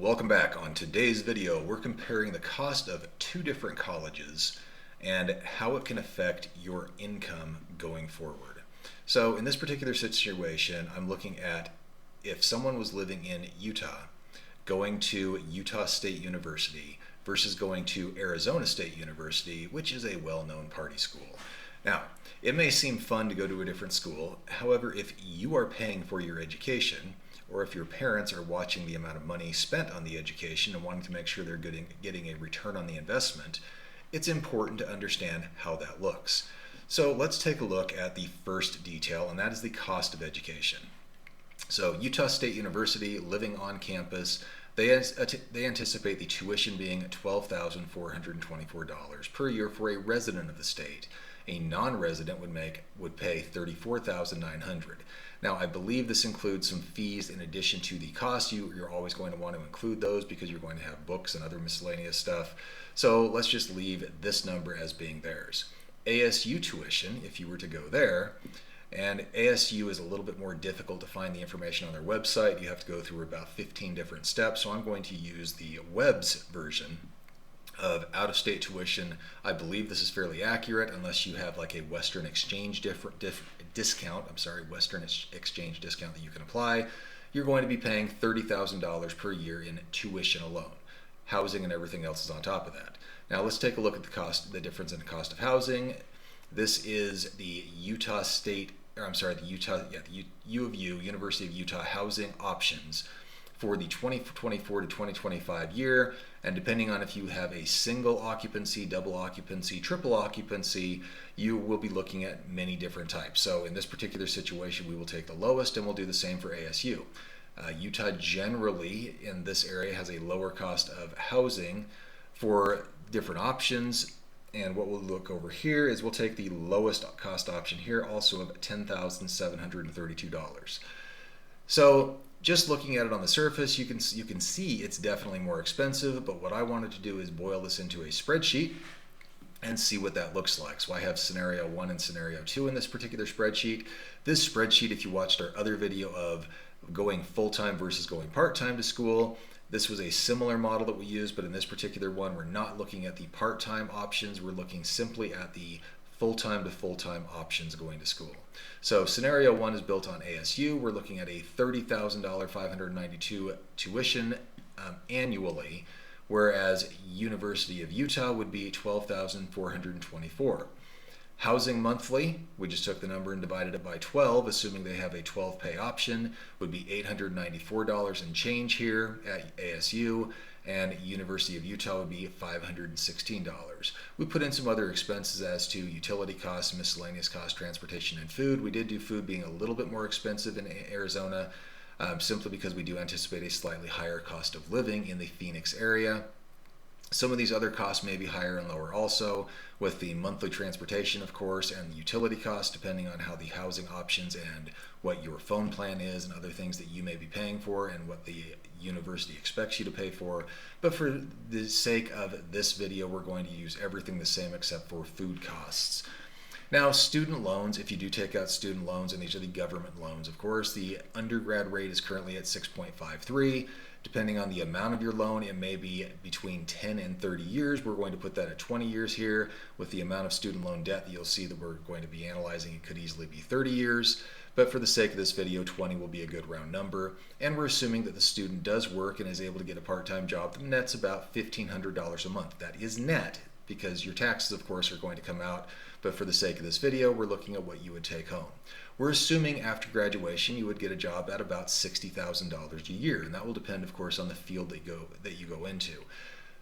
Welcome back. On today's video, we're comparing the cost of two different colleges and how it can affect your income going forward. So in this particular situation, I'm looking at if someone was living in Utah, going to Utah State University versus going to Arizona State University, which is a well-known party school. Now, it may seem fun to go to a different school. However, if you are paying for your education, or if your parents are watching the amount of money spent on the education and wanting to make sure they're getting a return on the investment, it's important to understand how that looks. So let's take a look at the first detail, and that is the cost of education. So Utah State University, living on campus, they anticipate the tuition being $12,424 per year for a resident of the state. A non-resident would pay $34,900. Now, I believe this includes some fees in addition to the cost. You're always going to want to include those because you're going to have books and other miscellaneous stuff. So let's just leave this number as being theirs. ASU tuition, if you were to go there, and ASU is a little bit more difficult to find the information on their website. You have to go through about 15 different steps. So I'm going to use the Webb's version of out-of-state tuition. I believe this is fairly accurate unless you have like a Western exchange discount. Western exchange discount that you can apply. You're going to be paying $30,000 per year in tuition alone. Housing and everything else is on top of that. Now let's take a look at the difference in the cost of housing. This is the Utah State, the U of U, University of Utah housing options for the 2024 to 2025 year, and depending on if you have a single occupancy, double occupancy, triple occupancy, you will be looking at many different types. So in this particular situation, we will take the lowest, and we'll do the same for ASU. Utah generally in this area has a lower cost of housing for different options, and what we'll look over here is we'll take the lowest cost option here, also of $10,732. So just looking at it on the surface, you can see it's definitely more expensive, but what I wanted to do is boil this into a spreadsheet and see what that looks like. So I have scenario 1 and scenario 2 in this particular spreadsheet. This spreadsheet, if you watched our other video of going full-time versus going part-time to school, this was a similar model that we used, but in this particular one, we're not looking at the part-time options. We're looking simply at the full-time to full-time options going to school. So scenario 1 is built on ASU. We're looking at a $30,592 tuition annually, whereas University of Utah would be $12,424. Housing monthly, we just took the number and divided it by 12, assuming they have a 12-pay option, would be $894 and change here at ASU, and University of Utah would be $516. We put in some other expenses as to utility costs, miscellaneous costs, transportation, and food. We did do food being a little bit more expensive in Arizona, simply because we do anticipate a slightly higher cost of living in the Phoenix area. Some of these other costs may be higher and lower also, with the monthly transportation, of course, and the utility costs, depending on how the housing options and what your phone plan is and other things that you may be paying for and what the university expects you to pay for. But for the sake of this video, we're going to use everything the same except for food costs. Now, student loans, if you do take out student loans, and these are the government loans, of course, the undergrad rate is currently at 6.53. Depending on the amount of your loan, it may be between 10 and 30 years. We're going to put that at 20 years here. With the amount of student loan debt that you'll see that we're going to be analyzing, it could easily be 30 years. But for the sake of this video, 20 will be a good round number. And we're assuming that the student does work and is able to get a part-time job that nets about $1,500 a month. That is net, because your taxes, of course, are going to come out. But for the sake of this video, we're looking at what you would take home. We're assuming after graduation you would get a job at about $60,000 a year, and that will depend, of course, on the field that you go into.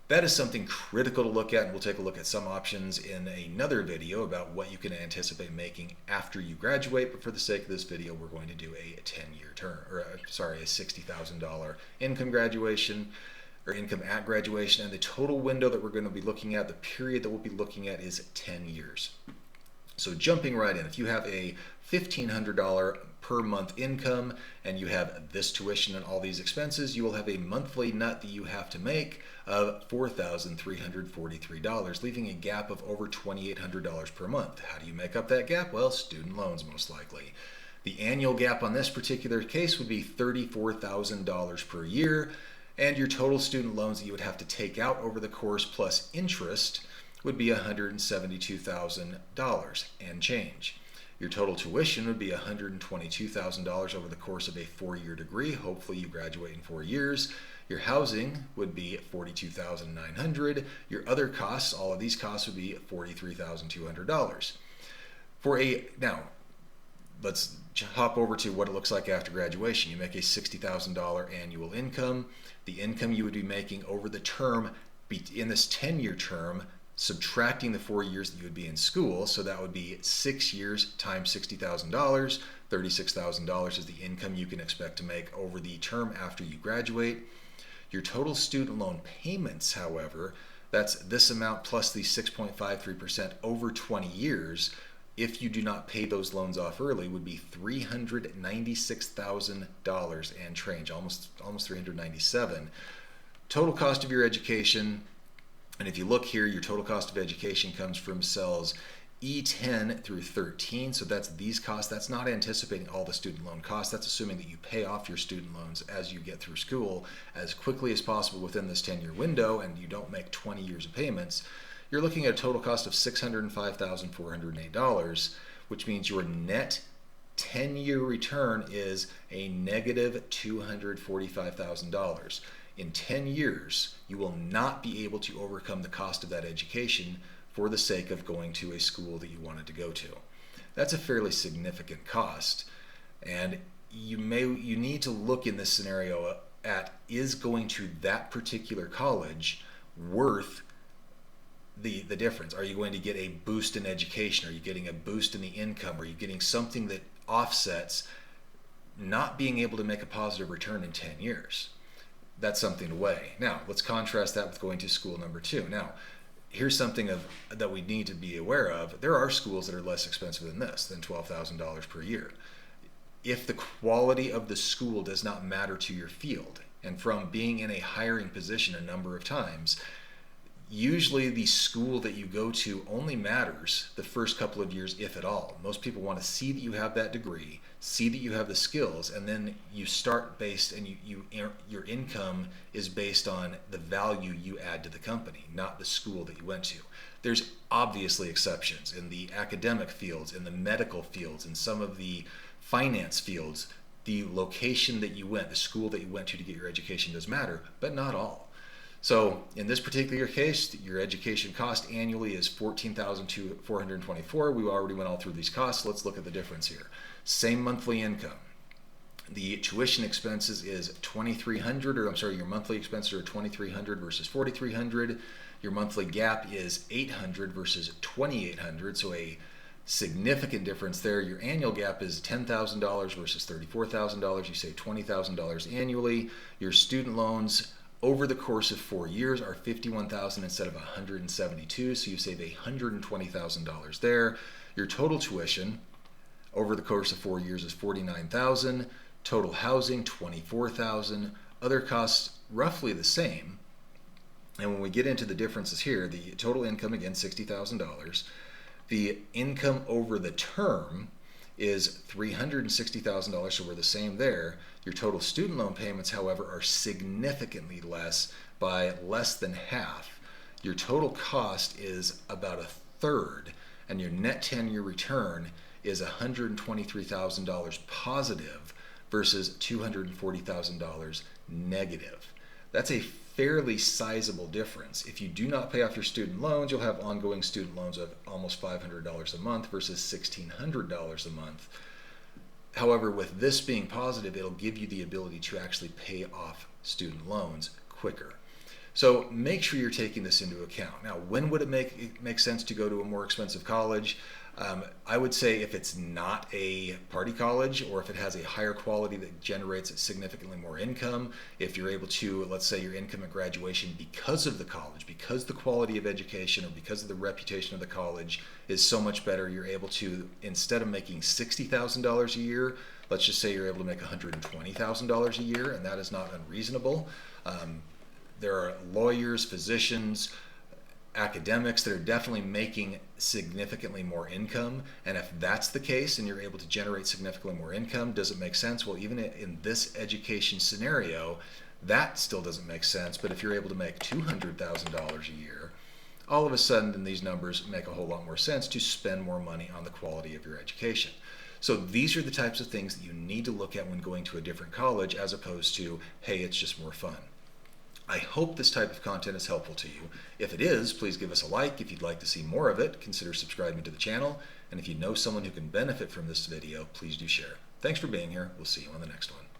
That is something critical to look at, and we'll take a look at some options in another video about what you can anticipate making after you graduate. But for the sake of this video, we're going to do a 10-year term, a $60,000 income graduation, or income at graduation, and the total window that we're going to be looking at, the period that we'll be looking at, is 10 years. So jumping right in, if you have a $1,500 per month income and you have this tuition and all these expenses, you will have a monthly nut that you have to make of $4,343, leaving a gap of over $2,800 per month. How do you make up that gap? Well, student loans most likely. The annual gap on this particular case would be $34,000 per year. And your total student loans that you would have to take out over the course plus interest would be $172,000 and change. Your total tuition would be $122,000 over the course of a 4-year degree. Hopefully you graduate in 4 years. Your housing would be $42,900. Your other costs, all of these costs would be $43,200. Now, let's hop over to what it looks like after graduation. You make a $60,000 annual income. The income you would be making over the term, in this 10-year term, subtracting the 4 years that you would be in school, so that would be 6 years times $60,000. $36,000 is the income you can expect to make over the term after you graduate. Your total student loan payments, however, that's this amount plus the 6.53% over 20 years, if you do not pay those loans off early, would be $396,000 and change, almost $397,000. Total cost of your education, and if you look here, your total cost of education comes from cells E10 through 13. So that's these costs. That's not anticipating all the student loan costs. That's assuming that you pay off your student loans as you get through school as quickly as possible within this 10-year window, and you don't make 20 years of payments. You're looking at a total cost of $605,408, which means your net 10-year return is a negative $245,000. In 10 years, you will not be able to overcome the cost of that education for the sake of going to a school that you wanted to go to. That's a fairly significant cost, and you need to look in this scenario at, is going to that particular college worth the difference? Are you going to get a boost in education? Are you getting a boost in the income? Are you getting something that offsets not being able to make a positive return in 10 years? That's something to weigh. Now, let's contrast that with going to school number 2. Now, here's something that we need to be aware of. There are schools that are less expensive than this, than $12,000 per year. If the quality of the school does not matter to your field, and from being in a hiring position a number of times, usually the school that you go to only matters the first couple of years, if at all. Most people want to see that you have that degree, see that you have the skills, and then you start based, and your income is based on the value you add to the company, not the school that you went to. There's obviously exceptions in the academic fields, in the medical fields, in some of the finance fields. The location that you went, the school that you went to get your education does matter, but not all. So in this particular case, your education cost annually is $14,424. We already went all through these costs. Let's look at the difference here. Same monthly income. The tuition expenses is $2,300, your monthly expenses are $2,300 versus $4,300. Your monthly gap is $800 versus $2,800, so a significant difference there. Your annual gap is $10,000 versus $34,000. You save $20,000 annually. Your student loans over the course of 4 years are $51,000 instead of $172,000, so you save $120,000 there. Your total tuition over the course of 4 years is $49,000. Total housing, $24,000. Other costs, roughly the same. And when we get into the differences here, the total income, again, $60,000. The income over the term is $360,000, so we're the same there. Your total student loan payments, however, are significantly less, by less than half. Your total cost is about a third, and your net 10-year return is $123,000 positive versus $240,000 negative. That's a fairly sizable difference. If you do not pay off your student loans, you'll have ongoing student loans of almost $500 a month versus $1,600 a month. However, with this being positive, it'll give you the ability to actually pay off student loans quicker. So make sure you're taking this into account. Now, when would it make sense to go to a more expensive college? I would say if it's not a party college, or if it has a higher quality that generates significantly more income, if you're able to, let's say your income at graduation, because of the college, because the quality of education, or because of the reputation of the college is so much better, you're able to, instead of making $60,000 a year, let's just say you're able to make $120,000 a year, and that is not unreasonable. There are lawyers, physicians, academics that are definitely making significantly more income, and if that's the case and you're able to generate significantly more income, does it make sense? Well, even in this education scenario, that still doesn't make sense. But if you're able to make $200,000 a year, all of a sudden then these numbers make a whole lot more sense to spend more money on the quality of your education. So these are the types of things that you need to look at when going to a different college, as opposed to, hey, it's just more fun. I hope this type of content is helpful to you. If it is, please give us a like. If you'd like to see more of it, consider subscribing to the channel. And if you know someone who can benefit from this video, please do share. Thanks for being here. We'll see you on the next one.